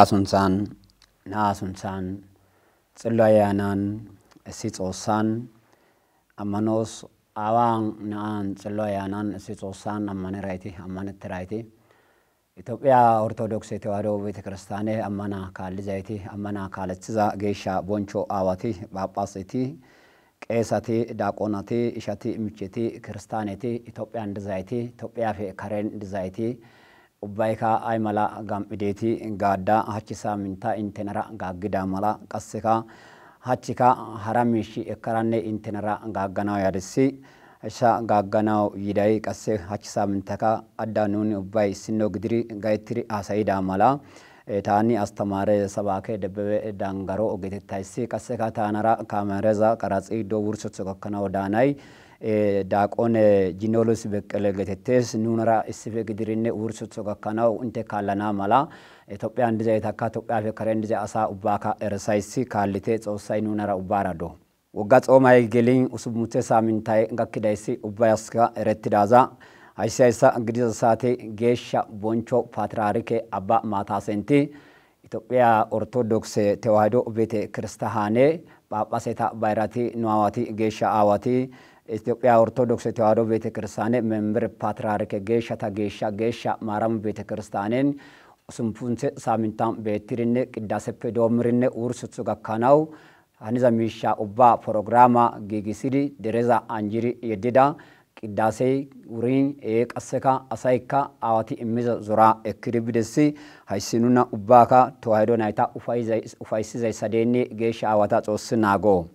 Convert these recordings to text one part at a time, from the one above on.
Ubasunsan, Nasunsan, Tsiloyanan, Sitsosan, Amanos, Awang Naan, Tsiloyanan, Sitsosan, Amaneraiti, Amaneteraiti. Ethiopia Orthodox Tewahedo Betekristane Amana Kalizaiti, Amana Kaletsiza, Geisha, Boncho Awati, Bapasiti, Kesati, Dakonati, Ishati, Micheti, Kristaneti, Ethiopian Dezaiti, Ethiopia Karen Dezaiti, Ubaika Aimala Gamideti, Gada, Hachisa Minta, Intenera, Gagida Mala, Kaseka, Hachika, Haramishi, Karane, Intenera, Gagana Yadisi, Asha Gaganao Yidai, Kase, Hachisa Mintaka, Adanun, Ubai, Sinogdri, Gaitri, Asaida Mala, Tani Astamare, Sabake, Debe, Dangaro, Getitaisi, Kaseka Tanara, Kamereza, Karazi, Do Ursotsokanao Danai, Dakone, Ginolus Bekelegetes, Nunara, Isifigidrine, Ursotsokanao, Untekalana Mala, Ethiopian Dizataka, Karendiza Asa, Ubaka, Ersaisi, Kalite, or Sainunara Ubarado. Ugat my gelling, Usumutesa Mintai, Gakidaisi, Ubayaska, Retidaza, Isaisa, Grisate, Gesha, Boncho, Patriarche, Abba Matasenti, Ethiopia Orthodox Tewahedo Bete Kristahane, Papaseta Bairati, Nuawati, Gesha Awati, Ethiopia Orthodox Tewahedo Bete Kristane, member Patriarche, Gesha, Maram Bete Kristanen, Sumpunse Samintam Betirine, Dasepedomrine, Ursutsuga Kanau, Aniza Misha Uba Programa Gigisidi, Dereza Anjiri Yedida, Kidase, Urin, Aseka, Asaika, Awati Imiza Zora, Ekiribidesi, Haisinuna Ubaka, Tohaido Naita, Ufaisiza Sadeni, Gesha Awata or Sinago.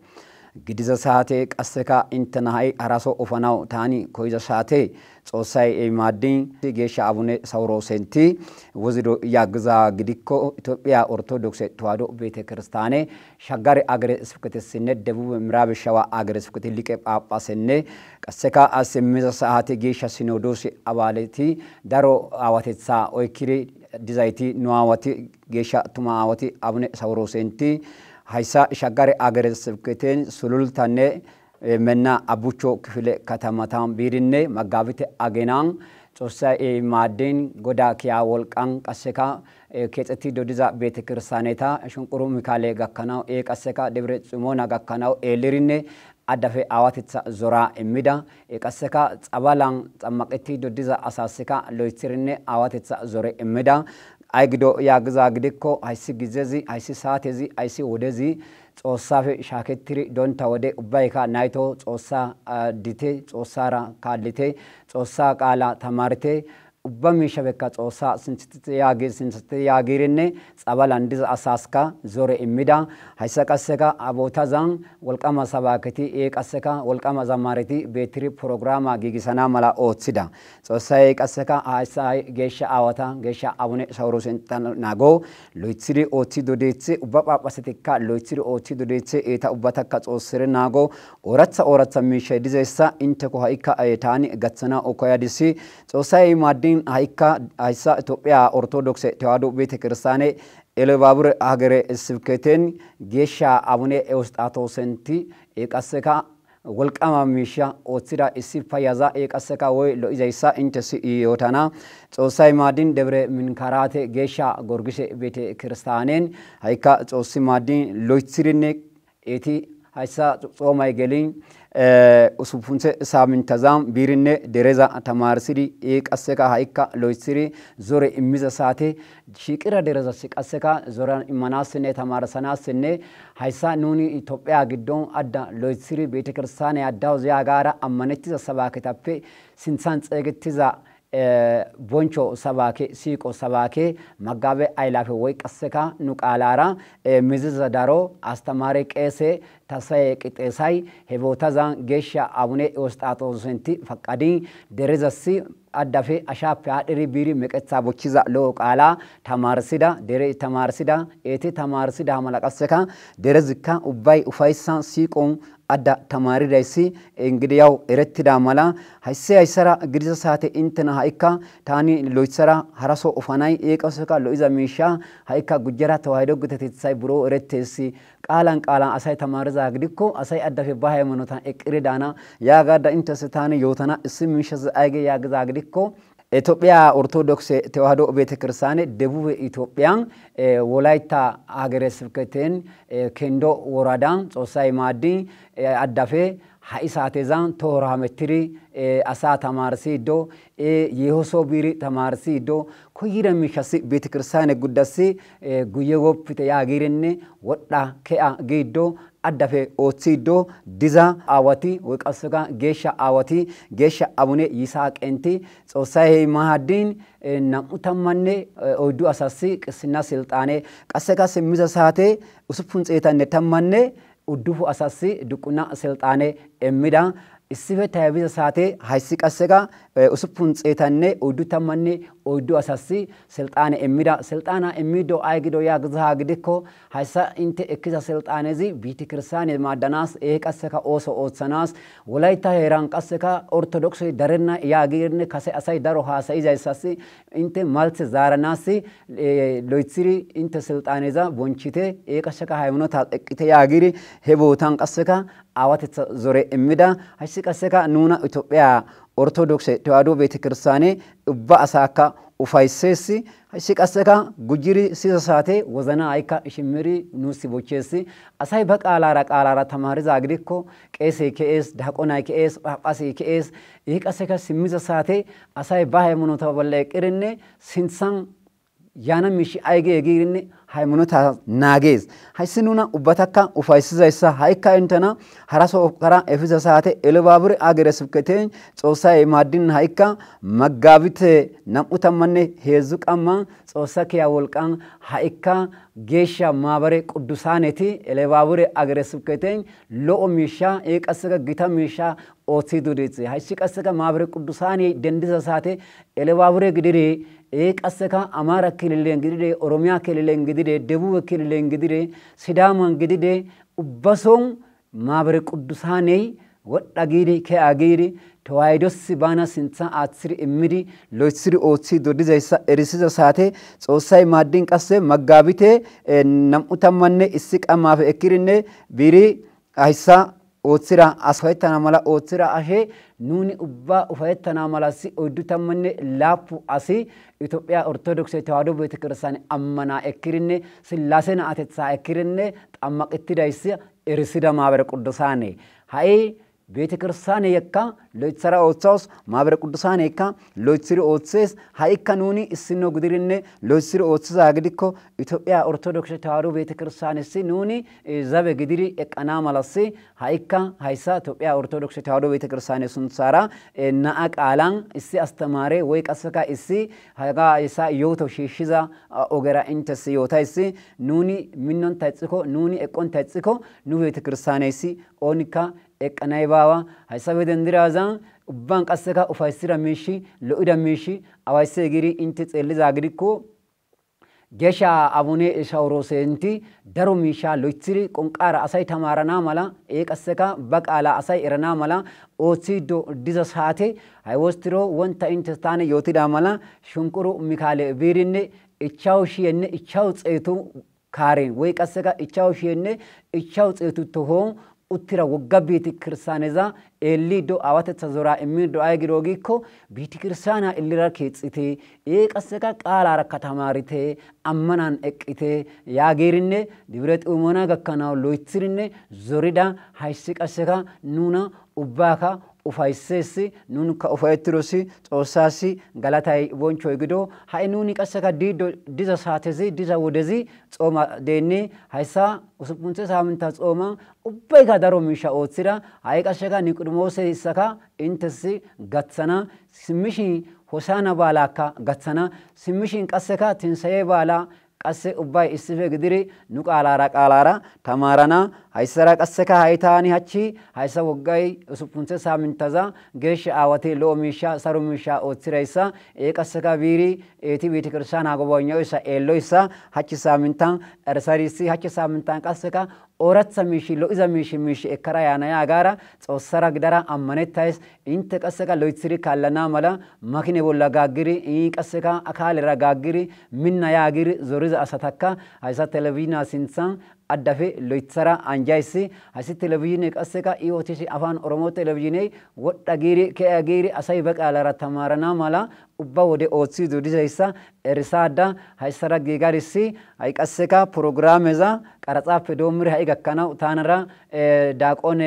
Gidiza Sate, Aseka, Internahai, Araso Ofanao, Tani, Koiza Sate, Sosai Madin, Gesha Abune, Sauro Senti, Wazido Yagza Gidiko, Ethiopia Orthodox Tuado Bete Kristane, Shagari Agre Sukatesine, Devu Mrabishawa Agre Sukatilike Apasene, Kaseka Asemiza Sate, Gesha Sinodosi Avaleti, Daro Awatitsa, Oikiri, Dizaiti, Nuawati, Gesha Tumaawati, Abune Sauro Senti, Haisa Shagari Agre Suketen, Sulultane, Mena Abucho Kfile Katamatam Birine, Magavite Agenang, Sosa Madin, Goda Kia Wolkang, Kaseka, Ketati Dodiza Bete Kirsaneta, Shunkuru Mikale Gakanao, Kaseka, Debre Sumona Gakanao, Elirine, Adafe Awatitsa Zora Emida, Kaseka, Avalang, Maketi Dodiza Asaseka, Loitirine, Awatitsa Zore Emida, Aigido Yagza Gdiko, I see Gizezi, I see Satezi, I see Odezi, Osafe Shaketri, Donta Ode, Ubaika, Naito, Osa Dite, Osara Kadite, Osa Kala Tamarite, Ubamishavekat Osa, since Yagirine, Savalandiz Asaska, Zore Imida, Haisaka Seka, Abotazang, Welcome Sabakati, Ekaseka, Welcome Zamariti, Betri Programa Gigisana Mala Otsida. So say Kaseka, I say Gesha Awata, Gesha Abune Saurosentan Nago, Luitiri Otido Dete, Ubapa Pacifica, Luitiri Otido Dete, Eta Ubatakat or Serenago, Oratsa Misha Dizesa, Intercohaika Aetani, Gatsana Okoyadisi, so say Madin Haika, Isa Ethiopia Orthodox Tewahedo Bete Kristane, Elevabur Agre Sivketen, Gesha Abune Eustato Senti, Ekaseka, Welcome Misha, Otsira Isipayaza, Ekaseka Way, Loizaisa, Intesi Yotana, Sosai Madin, Debre Minkarate, Gesha, Gorgishe Bete Kristanen, Haika, Sosimadin, Loitsirinek, Eti, Haisa, Somai Gelin, Usupunse Samintazam, Birine, Dereza, Tamarsidi, Ekaseka, Haika, Loitsiri, Zore Imiza Sate, Shikira Dereza Sikaseka, Zoran Imanasene, Tamarsanasene, Haisa Nuni, Ethiopia Gidon, Adda, Loitsiri, Betekersane, Addauzia Gara, Amanetiza Sabaketape, Sinsans Egetiza. Boncho Sabake, Siko Sabake, Magabe, I love Wake Aseka, Nukalara, Mrs. Daro, Astamarek Ese, Tasai Kitesai, Hevotazan, Gesha, Abune, Ostato Senti, Fakadin, there is a sea. Adafe Ashapa Ribiri Meketa Bochiza Lokala, Tamarsida, Dere Tamarsida, Ete Tamarsida Malakaseka, Derezika, Ubai Ufaisan, Sikon, Ada Tamaridesi, Engriao, Eretida Mala, Haise Isara, Grisasate, Intena Haika, Tani, Loisara, Haraso Ufanai, Ekaseka, Loiza Misha, Haika Gujara, Toido Gutetitsai Bro, Retesi, Kalan Kala, Asai Tamarza Griko, Asai Adafe Bahamonota, Ekridana, Yaga, the Intersetani, Yotana, Simishas Age Yagzagri. ኢትዮጵያ ኦርቶዶክስ ተዋህዶ ቤተክርስቲያን ደቡብ ኢትዮጵያን ወላይታ ሀገረ ስብከትን ኬንዶ ወረዳን ጾሳይ ማዲ አዳፌ ሃይሳቴዛን ቶራ መትሪ አሳ ተማርሲዶ የሆሶ ቢሪ ተማርሲዶ ኮይረ ሚሻሲ ቤተክርስቲያን ጉዳሲ ጉየጎፕተ ያጊርነ ወዳ ከአ ጊዶ አዳፌ ኦትሲዶ ዲዛ አዋቲ ወቀስጋ ጌሻ አዋቲ ጌሻ አቡነ ይስሐቅ ኤንቲ ጾሳይ ማሃዲን ናሙተማኔ ኦዱ አሳሲ ቅስና ስልጣኔ ቀሰጋ ስሚዘ ሳቴ ኡስፉን ጼታነ ተማኔ ኡዱፉ አሳሲ ድቁና ስልጣኔ ኤሚዳ እስፈ ታይቢዘ ሳቴ ሃይሲ ቀሰጋ ኡስፉን ጼታነ ኦዱ ተማኔ ኦዱ አሳሲ ስልጣኔ ኤሚዳ ስልጣና ኤሚዶ አይግዶ ያግዛ ግድኮ ሃይሳ ኢንተ እክዛ ስልጣኔዚ ቤተክርስቲያን ማዳናስ ኤቀሰካ ኦሶ ኦትሰናስ ወላይታ ሄራን ቀሰካ ኦርቶዶክስ ደረና ያጊርነ ከሰ አሳይ ዳሮ ሃሳይ ዛይሳሲ ኢንተ ማልት ዛራናሲ ሎይትሪ ኢንተ ስልጣኔዛ ቦንቺቴ ኤቀሰካ ሃይማኖት አጥቂተ ያጊሪ ሄቦታን ቀሰካ አዋት ዞሬ ኤሚዳ ሃይሲ ቀሰካ ኑና ኢትዮጵያ ኦርቶዶክስ ተዋህዶ ቤተክርስቲያን እባ አሳካ ኡፋይሴሲ ሃይሲ ቀሰካ ጉጅሪ ሲሳቴ ወዘና አይካ ሽምሪ ኑሲ ቦቼሲ አሳይ በቃላራ ተማሪዛ አግዲኮ ቄሴ ኬኤስ ዳቆናይ ኬኤስ ጳጳሲ ኬኤስ ይህ ቀሰካ ሲሚዘ ሳቴ አሳይ ባሃይሞኖታ በለቅርነ ሲንሳን ያና ሚሽ አይጌ የጊርነ ሃይማኖታ ናጌዝ ሃይስኑና ኡባታካ ኡፋይሲዛይሳ ሃይካ እንተና ሐራሶ ኦቀራ ኤፊዘ ሳቴ ኤለባብር አገረ ስብከቴን ጾሳይ ማዲን ሃይካ መጋቢት ናሙተማኔ ሄዙ ቀማ ጾሳኪያ ወልቃን ሃይካ ጌሻ ማበረ ቅዱሳኔቲ ኤለባብር አገረ ስብከቴን ሎኦሚሻ ኤቀሰከ ጊታ ሚሻ ኦቲዱሪጽ ሃይሲ ቀሰከ ማበረ ቅዱሳኔ ደንዲዘ ሳቴ ኤለባብር ግዲሪ ኤቀሰካ አማራ ክልል እንግዲህ ኦሮሚያ ክልል እንግዲህ ደቡብ ክልል እንግዲህ ሲዳማ እንግዲህ ኡባሶን ማበረ ቅዱሳኔ ወዳጊሪ ከአጊሪ ተዋይዶስ ባና ሲንሳ አትሪ እምዲ ሎይስሪ ኦትሲ ዶዲዛይሳ ኤሪሲዘ ሳቴ ጾሳይ ማዲን ቀሰ መጋቢቴ ናሙተማኔ እስቀማፈ እክሪነ ቢሪ አይሳ ኦትሲራ አስፈይተና ማላ ኦትሲራ አሄ ኑኒ ኡባ ኡፈይተና ማላሲ ኦዱተማኔ ላፑ አሲ ኢትዮጵያ ኦርቶዶክስ ተዋህዶ ቤተክርስቲያን አመና እክሪነ ስላሴና አተሳ እክሪነ ጣማቅትዳይሲ ኤሪሲዳ ማበረ ቅዱሳኔ ሃይ ቤተክርስቲያን የካ ሎይትሰራ ኦትሳውስ ማበረ ቅዱሳን የካ ሎይትስሪ ኦትሴስ ሃይካ ኑኒ እስኖ ጉድሪነ ሎይትስሪ ኦትሳ አግዲኮ ኢትዮጵያ ኦርቶዶክስ ተዋህዶ ቤተክርስቲያን እሲ ኑኒ ዘበ ግድሪ እቀና ማላሲ ሃይካ ሃይሳ ኢትዮጵያ ኦርቶዶክስ ተዋህዶ ቤተክርስቲያን ሱንሳራ ናአ ቃላን እሲ አስተማረ ወይ ቀሰካ እሲ ሃጋ ኢሳ ዮቶ ሺሺዛ ኦገራ ኢንተስ ዮታ እሲ ኑኒ ሚኖን ታጽኮ ኑኒ እቆን ታጽኮ ኑ ቤተክርስቲያን እሲ ኦኒካ እቀናይ ባዋ ሃይሳበ ደንድራዛን ኡባን ቀሰካ ኡፋይስራ ሚሺ ሎኢዳ ሚሺ አዋይሰ ግሪ ኢንተ ጸልዛ አግዲኮ ጌሻ አቡነ ሻውሮሴንቲ ደሮ ሚሻ ሎይትሪ ቆንቃራ አሳይ ተማራና ማላ ኤቀሰካ በቃላ አሳይ እረና ማላ ኦሲዶ ዲዘ ሳቴ ሃይወስትሮ ወንታ ኢንተስታነ ዮቲዳ ማላ ሽንቁሩ ሚካኤል ቢሪነ እቻው ሺየነ እቻው ጸይቱ ካሬን ወይ ቀሰካ እቻው ሺየነ እቻው ጸይቱ ተሆን ኡትራ ወጋቤት ክርስቲያነዛ ኤሊዶ አዋተ ተዞራ እሚዶ አይግሮጊኮ ቤተ ክርስቲያና ኤሊራ ከጽቴ ኤቀሰካ ቃላራ ከተማሪቴ አመናን እቅቴ ያጌርነ ድብረት ኡሞና ገከናው ሎይትሪነ ዞሪዳ ሃይሲ ቀሰካ ኑና ኡባካ ኡፋይሴሲ ኑን ከኡፋይትሮሲ ጾሳሲ ገላታይ ቦንቾ ይግዶ ሃይ ኑኒ ቀሰካ ዲዶ ዲዛ ሳቴዚ ዲዛ ወደዚ ጾማ ደኒ ሃይሳ ኡስፑንተ ሳምንታ ጾማ ኡባይካ ዳሮ ሚሻ ኦትሲራ ሃይ ቀሰካ ኒቁድሞሴ ይሰካ ኢንተሲ ጋትሰና ስሚሺ ሆሳና ባላካ ጋትሰና ስሚሺን ቀሰካ ትንሳኤ ባላ ቀሰ ኡባይ እስፈ ግድሪ ኑቃላራ ተማራና ሃይሰራ ቀሰካ ሃይታኒ ሃቺ ሃይሳ ወጋይ ሱፑንተ ሳምንታዛ ገሽ አዋቴ ሎሚሻ ሰሩሚሻ ኦትሲራይሳ ኤቀሰካ ቢሪ ኤቲ ቤተክርስቲያን አጎባኛውሳ ኤሎይሳ ሃቺ ሳምንታን እርሳሪሲ ሃቺ ሳምንታን ቀሰካ ኦራት ሰሚሺ ሎኢዛ ሚሺ ኤከራ ያና ያጋራ ጾሰራ ግዳራ አመነታይስ ኢንተ ቀሰካ ሎይትስሪ ካለና ማላ ማኪኔ ቦላ ጋግሪ ቀሰካ አካል ረጋግሪ ምና ያግሪ ዞሪዛ አሳታካ ሃይሳ ቴሌቪዥን ሲንሳን addafe loytsara anjayssi hasi televizhiinii qasseka EOTC afaan Oromoo televizhiinii wodha giiri ke'a giiri asay baqaalara tamarana mala ubba wode ooththidu dizayssa erisaada hayssara giigarissi hay qasseka programmeza qaraxaappe doommiri ha'i gakkanaw taanara daaqoon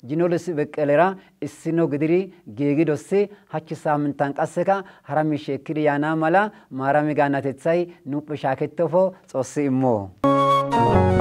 Jinolis Beqqelera issino gidiri giigidossi hachi saamintan qasseka hara miishshe ekkidi yaana mala maarami gaannatethay nuuppe shaakettofo Xoossi immoo.